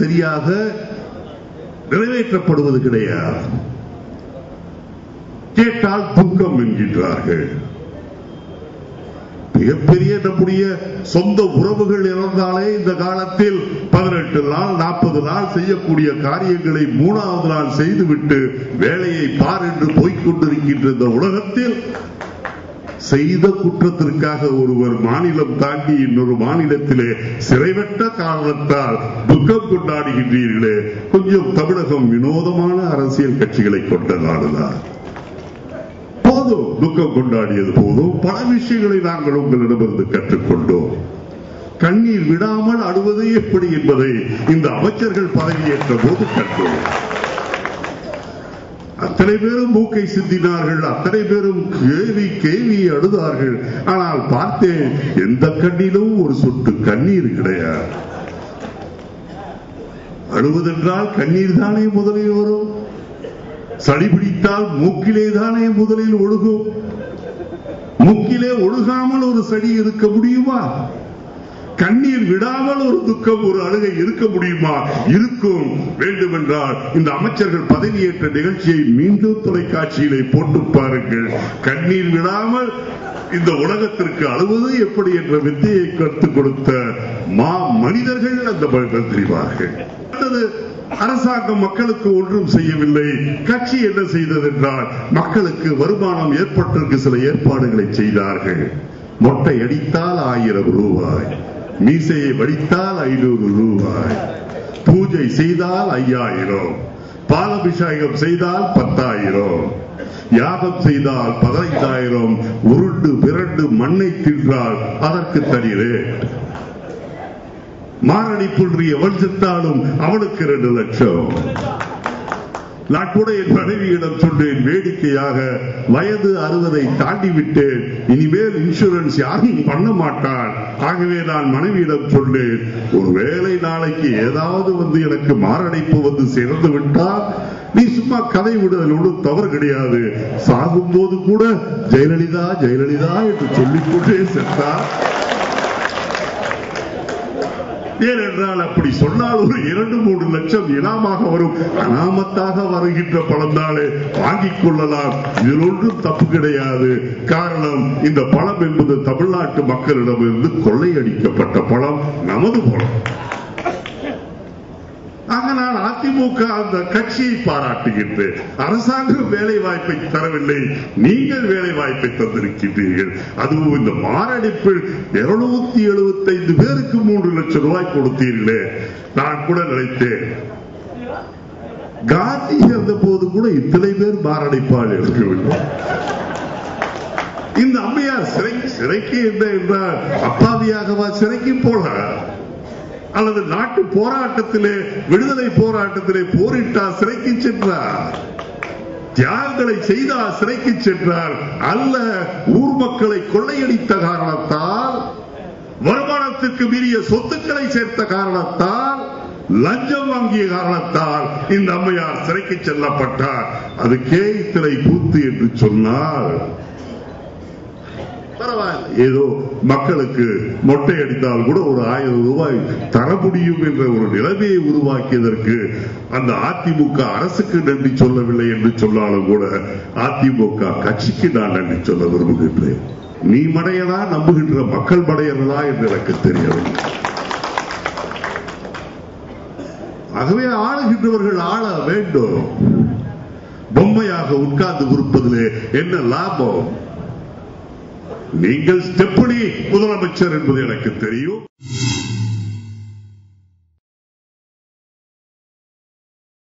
சரியாக நிறைவேற்றப்படுவது கிடையாது. கேட்டால் துக்கம் என்கின்றார்கள். மிகப்பெரிய நம்முடைய சொந்த உறவுகள் இறந்தாலே இந்த காலத்தில் 18 நாள் 40 நாள் செய்யக்கூடிய காரியங்களை 3வது நாள் செய்துவிட்டு வேலையை பார் என்று போய்கொண்டிருக்கின்ற இந்த உலகத்தில் செய்த குற்றத்திற்காக ஒருவர் மாநிலம் தாண்டி இன்னொரு மாநிலத்திலே சிறைவெட்ட காரணத்தால் துக்கம் கொண்டாடுகின்றீர்களே, கொஞ்சம் தமிழகம் வினோதமான அரசியல் கட்சிகளை கொண்ட நாடுதான். போதும், துக்கம் கொண்டாடியது போதும். பல விஷயங்களை நாங்கள் உங்களிடமிருந்து கற்றுக்கொண்டோம். கண்ணீர் விடாமல் அழுவது எப்படி என்பதை இந்த அமைச்சர்கள் பதவியேற்ற போது கற்றோம். அத்தனை பேரும் மூக்கை சிந்தினார்கள், அத்தனை பேரும் கேவி அழுதார்கள். ஆனால் பார்த்தேன், எந்த கண்ணிலும் ஒரு சொட்டு கண்ணீர் கிடையாது. அழுவதென்றால் கண்ணீர் தானே முதலில் வரும். சளி பிடித்தால் மூக்கிலே தானே முதலில் ஒழுகும். மூக்கிலே ஒழுகாமல் ஒரு சளி இருக்க முடியுமா? கண்ணீர் விடாமல் ஒரு துக்கம், ஒரு அழுகை இருக்க முடியுமா? இருக்கும். வேண்டுமென்றால் இந்த அமைச்சர்கள் பதவியேற்ற நிகழ்ச்சியை மீண்டும் தொலைக்காட்சியிலே போட்டு பாருங்கள். கண்ணீர் விடாமல் இந்த உலகத்திற்கு அழுவது எப்படி என்ற வித்தையை கற்றுக் கொடுத்த மனிதர்கள் அந்த தெரிவார்கள். அரசாங்கம் மக்களுக்கு ஒன்றும் செய்யவில்லை. கட்சி என்ன செய்தது என்றால், மக்களுக்கு வருமானம் ஏற்பட்டிருக்கு சில ஏற்பாடுகளை செய்தார்கள். மொட்டை அடித்தால் 1000 ரூபாய், மீசையை வடித்தால் 500 ரூபாய், பூஜை செய்தால் 5000, பாலபிஷேகம் செய்தால் 10,000, யாகம் செய்தால் 15,000, உருண்டு பிறண்டு மண்ணை தின்றால் அதற்கு தனி ரேட். மாரடைப்புன்றி எவன் செத்தாலும் அவனுக்கு 2 லட்சம். நான் கூட என் மனைவியிடம் சொன்னேன், வேடிக்கையாக, வயது 60 தாண்டிவிட்டேன், இனிமேல் இன்சூரன்ஸ் யாரும் பண்ண மாட்டான். ஆகவே நான் மனைவியிடம் சொன்னேன், ஒருவேளை நாளைக்கு ஏதாவது எனக்கு மாரடைப்பு சேர்ந்து விட்டால் நீ சும்மா கதை விடுதலோடு தவறு கிடையாது. சாகும் போது கூட ஜெயலலிதா ஜெயலலிதா என்று சொல்லிக்கொண்டே சென்றார். ஏனென்றால் அப்படி சொன்னால் ஒரு 2-3 லட்சம் இனாமாக வரும். அனாமத்தாக வருகின்ற பணம் தானே, வாங்கிக் கொள்ளலாம். இதில் ஒன்றும் தப்பு கிடையாது. காரணம், இந்த பணம் என்பது தமிழ்நாட்டு மக்களிடமிருந்து கொள்ளையடிக்கப்பட்ட பணம், நமது பணம். ஆக நான் அதிமுக அந்த கட்சியை பாராட்டுகின்றேன். அரசாங்கம் வேலை வாய்ப்பை தரவில்லை, நீங்கள் வேலை வாய்ப்பை தந்திருக்கின்றீர்கள். அதுவும் இந்த மாரடைப்பில் 275 பேருக்கு 3 லட்சம் ரூபாய் கொடுத்தீர்களே. நான் கூட நினைத்தேன், காந்தி இருந்த போது கூட இத்தனை பேர் மாரடைப்பால் இருக்கவில்லை. இந்த அம்மையார் சிறைக்கு என்ன என்றால், அப்பாவியாகவா சிறைக்கு போல, அல்லது நாட்டு போராட்டத்திலே, விடுதலை போராட்டத்திலே போரிட்டார் சிறைக்கு சென்றார், தியாகங்களை செய்தார் சிறைக்கு சென்றார். அல்ல, ஊர் மக்களை கொள்ளையடித்த காரணத்தால், வருமானத்துக்கு மீறிய சொத்துக்களை சேர்த்த காரணத்தால், லஞ்சம் வாங்கிய காரணத்தால் இந்த அம்மையார் சிறைக்கு செல்லப்பட்டார். அதுக்கே இத்தனை கூத்து என்று சொன்னால் பரவாயில்லை, ஏதோ மக்களுக்கு மொட்டை அடித்தால் கூட ஒரு 1000 ரூபாய் தர முடியும் என்ற ஒரு நிலைமையை உருவாக்கியதற்கு அந்த அதிமுக அரசுக்கு நன்றி சொல்லவில்லை என்று சொன்னாலும் கூட அதிமுக கட்சிக்கு நான் நன்றி சொல்ல விரும்புகின்றேன். நீ மடையலா, நம்புகின்ற மக்கள் மடையர்களா என்று எனக்கு தெரியவில்லை. ஆகவே ஆளுகின்றவர்கள் ஆள வேண்டும். பொம்மையாக உட்கார்ந்து கொடுப்பதிலே என்ன லாபம்? நீங்கள் ஸ்டெப்பனி முதலமைச்சர் என்பது எனக்கு தெரியும்.